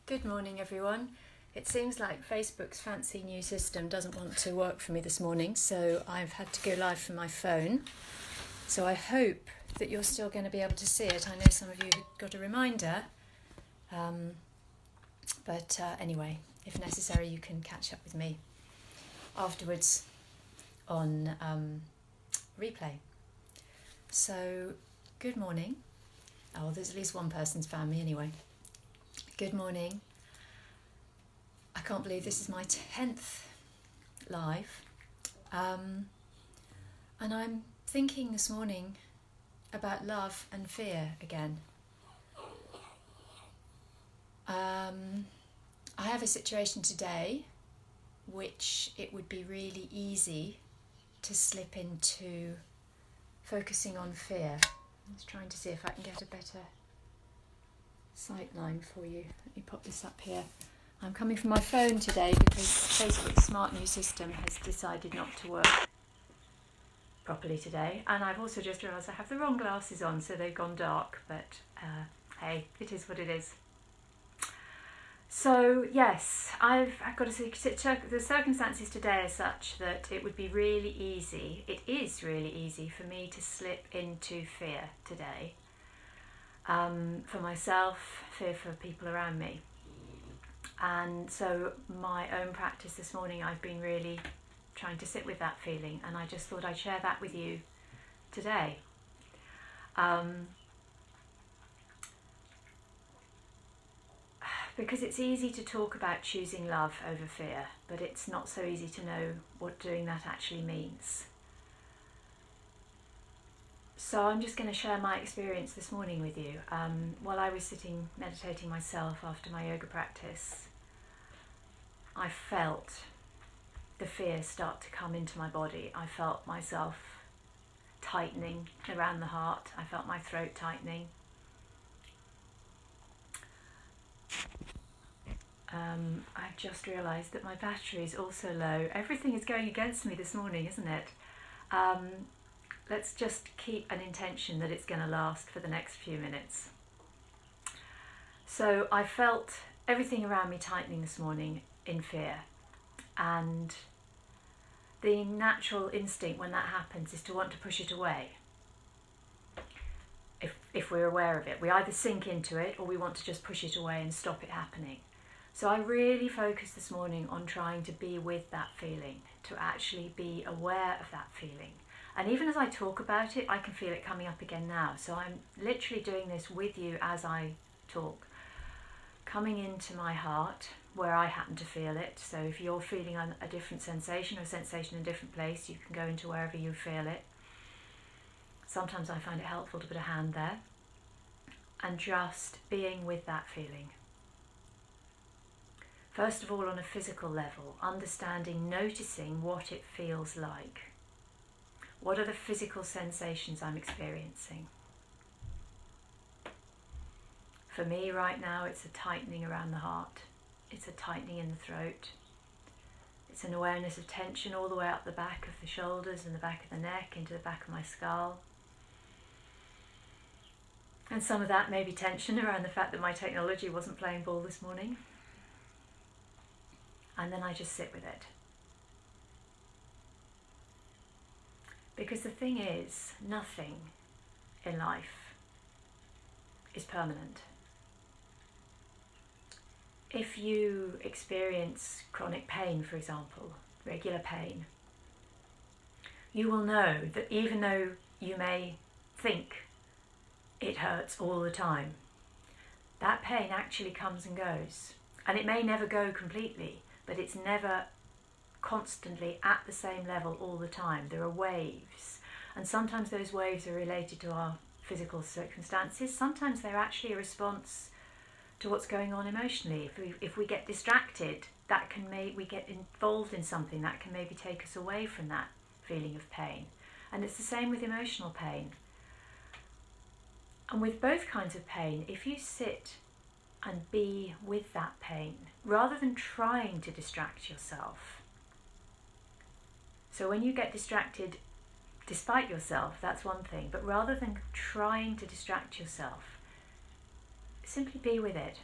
Good morning, everyone. It seems like Facebook's fancy new system doesn't want to work for me this morning, so I've had to go live from my phone. So I hope that you're still going to be able to see it. I know some of you got a reminder, but anyway, if necessary, you can catch up with me afterwards on replay. So, good morning. Oh, there's at least one person's found me anyway. Good morning. I can't believe this is my 10th live. And I'm thinking this morning about love and fear again. I have a situation today which it would be really easy to slip into focusing on fear. I'm just trying to see if I can get a better sight line for you. Let me pop this up here. I'm coming from my phone today because Facebook's smart new system has decided not to work properly today, and I've also just realised I have the wrong glasses on, so they've gone dark, but hey, it is what it is. So yes, I've got to the circumstances today are such that it would be really easy, it is really easy for me to slip into fear today. For myself, fear for people around me. And so my own practice this morning, I've been really trying to sit with that feeling, and I just thought I'd share that with you today. Because it's easy to talk about choosing love over fear, but it's not so easy to know what doing that actually means. So I'm just going to share my experience this morning with you. While I was sitting meditating myself after my yoga practice, I felt the fear start to come into my body. I felt myself tightening around the heart. I felt my throat tightening. I've just realised that my battery is also low. Everything is going against me this morning, isn't it? Let's just keep an intention that it's going to last for the next few minutes. So I felt everything around me tightening this morning in fear, and the natural instinct when that happens is to want to push it away. If we're aware of it, we either sink into it or we want to just push it away and stop it happening. So I really focused this morning on trying to be with that feeling, to actually be aware of that feeling. And even as I talk about it, I can feel it coming up again now. So I'm literally doing this with you as I talk. Coming into my heart, where I happen to feel it. So if you're feeling a different sensation or a sensation in a different place, you can go into wherever you feel it. Sometimes I find it helpful to put a hand there. And just being with that feeling. First of all, on a physical level, understanding, noticing what it feels like. What are the physical sensations I'm experiencing? For me right now, it's a tightening around the heart. It's a tightening in the throat. It's an awareness of tension all the way up the back of the shoulders and the back of the neck, into the back of my skull. And some of that may be tension around the fact that my technology wasn't playing ball this morning. And then I just sit with it. Because the thing is, nothing in life is permanent. If you experience chronic pain, for example, regular pain, you will know that even though you may think it hurts all the time, that pain actually comes and goes. And it may never go completely, but it's never constantly at the same level all the time. There are waves, and sometimes those waves are related to our physical circumstances. Sometimes they're actually a response to what's going on emotionally. If we get distracted, that can we get involved in something that can maybe take us away from that feeling of pain. And it's the same with emotional pain. And with both kinds of pain, if you sit and be with that pain, rather than trying to distract yourself. So when you get distracted despite yourself, that's one thing, but rather than trying to distract yourself, simply be with it.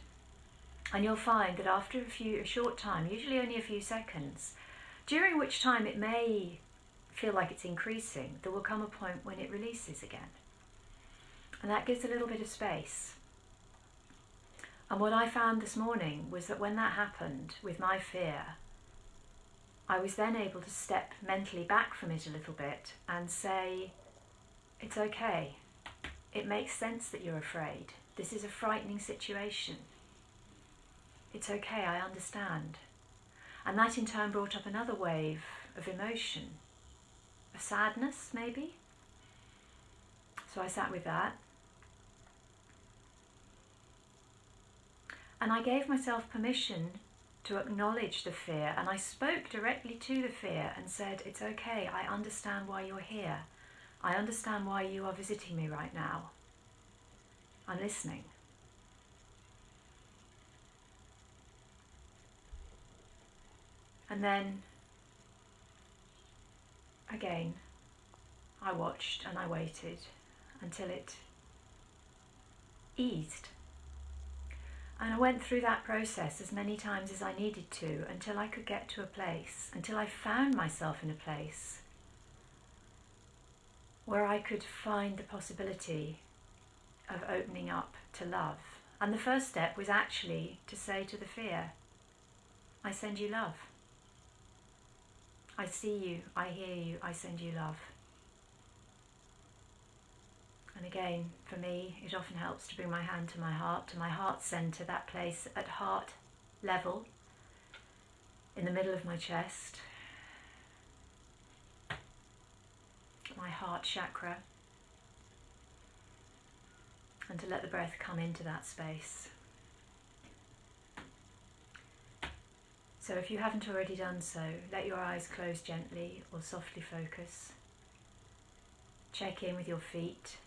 And you'll find that after a short time, usually only a few seconds, during which time it may feel like it's increasing, there will come a point when it releases again. And that gives a little bit of space. And what I found this morning was that when that happened with my fear, I was then able to step mentally back from it a little bit and say, it's okay. It makes sense that you're afraid. This is a frightening situation. It's okay, I understand. And that in turn brought up another wave of emotion, of sadness maybe. So I sat with that. And I gave myself permission to acknowledge the fear, and I spoke directly to the fear and said, it's okay, I understand why you're here. I understand why you are visiting me right now. I'm listening. And then, again, I watched and I waited until it eased. And I went through that process as many times as I needed to until I could get to a place, until I found myself in a place where I could find the possibility of opening up to love. And the first step was actually to say to the fear, I send you love. I see you, I hear you, I send you love. And again, for me, it often helps to bring my hand to my heart center, that place at heart level, in the middle of my chest, my heart chakra, and to let the breath come into that space. So if you haven't already done so, let your eyes close gently or softly focus. Check in with your feet.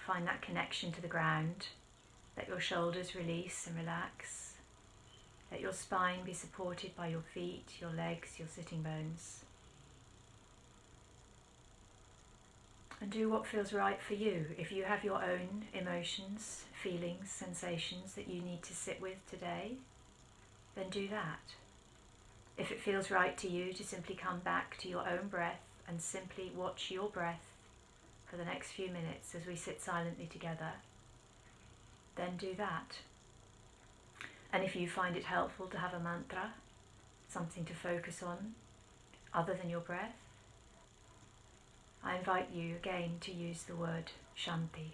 Find that connection to the ground. Let your shoulders release and relax. Let your spine be supported by your feet, your legs, your sitting bones. And do what feels right for you. If you have your own emotions, feelings, sensations that you need to sit with today, then do that. If it feels right to you to simply come back to your own breath and simply watch your breath for the next few minutes as we sit silently together, then do that. And if you find it helpful to have a mantra, something to focus on other than your breath, I invite you again to use the word Shanti,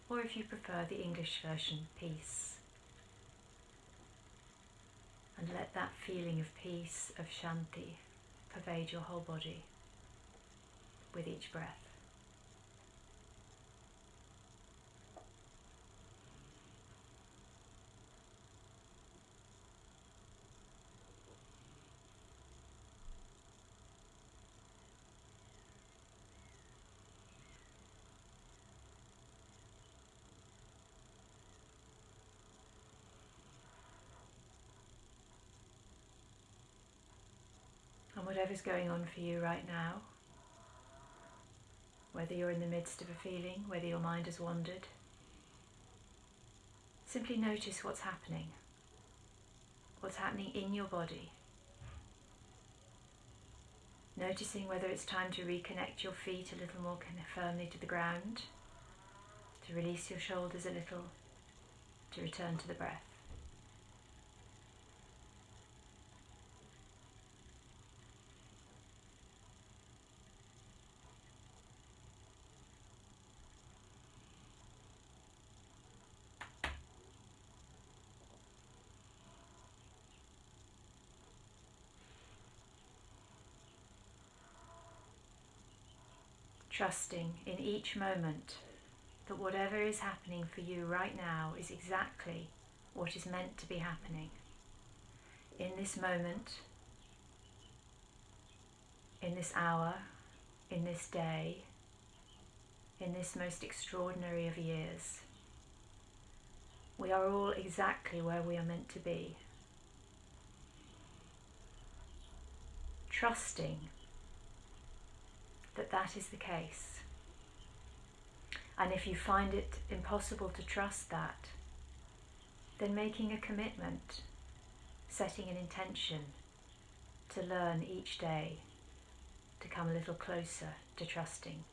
or if you prefer the English version, peace. And let that feeling of peace, of Shanti, pervade your whole body with each breath. And whatever's going on for you right now, whether you're in the midst of a feeling, whether your mind has wandered, simply notice what's happening in your body. Noticing whether it's time to reconnect your feet a little more firmly to the ground, to release your shoulders a little, to return to the breath. Trusting in each moment that whatever is happening for you right now is exactly what is meant to be happening. In this moment, in this hour, in this day, in this most extraordinary of years, we are all exactly where we are meant to be. Trusting that that is the case. And if you find it impossible to trust that, then making a commitment, setting an intention to learn each day to come a little closer to trusting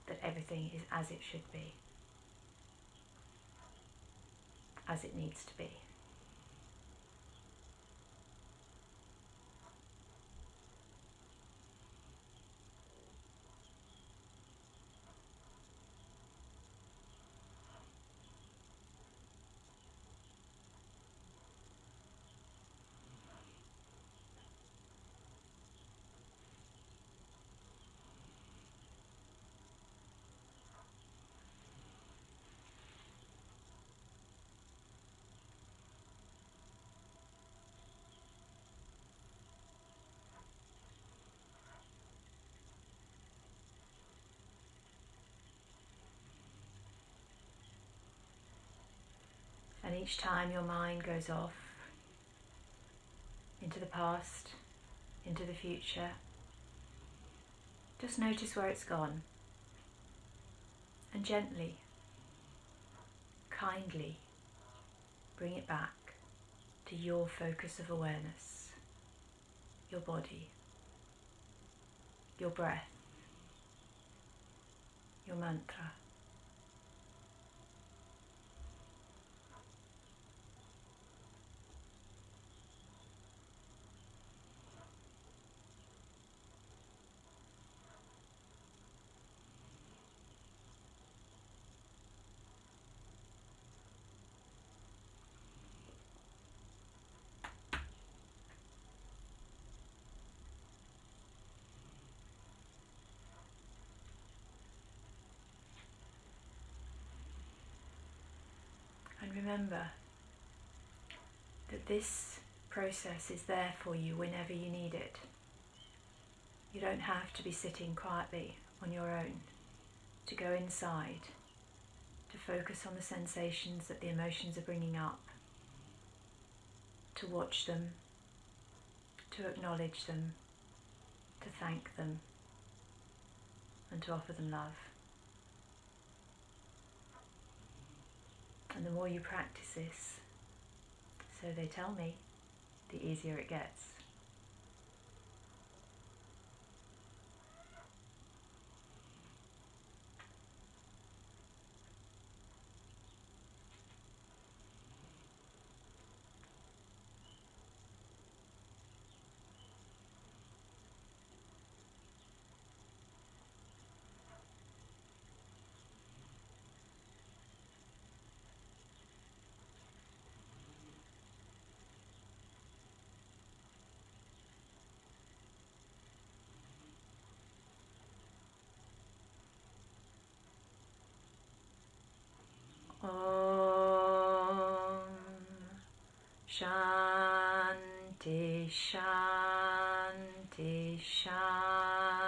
that everything is as it should be, as it needs to be. And each time your mind goes off into the past, into the future, just notice where it's gone and gently, kindly bring it back to your focus of awareness, your body, your breath, your mantra. And remember that this process is there for you whenever you need it. You don't have to be sitting quietly on your own to go inside, to focus on the sensations that the emotions are bringing up, to watch them, to acknowledge them, to thank them, and to offer them love. And the more you practice this, so they tell me, the easier it gets. Om Shanti Shanti Shanti.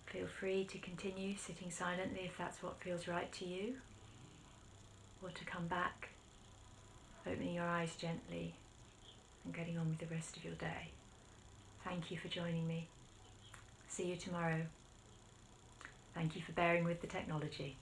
Feel free to continue sitting silently if that's what feels right to you, or to come back, opening your eyes gently and getting on with the rest of your day. Thank you for joining me. See you tomorrow. Thank you for bearing with the technology.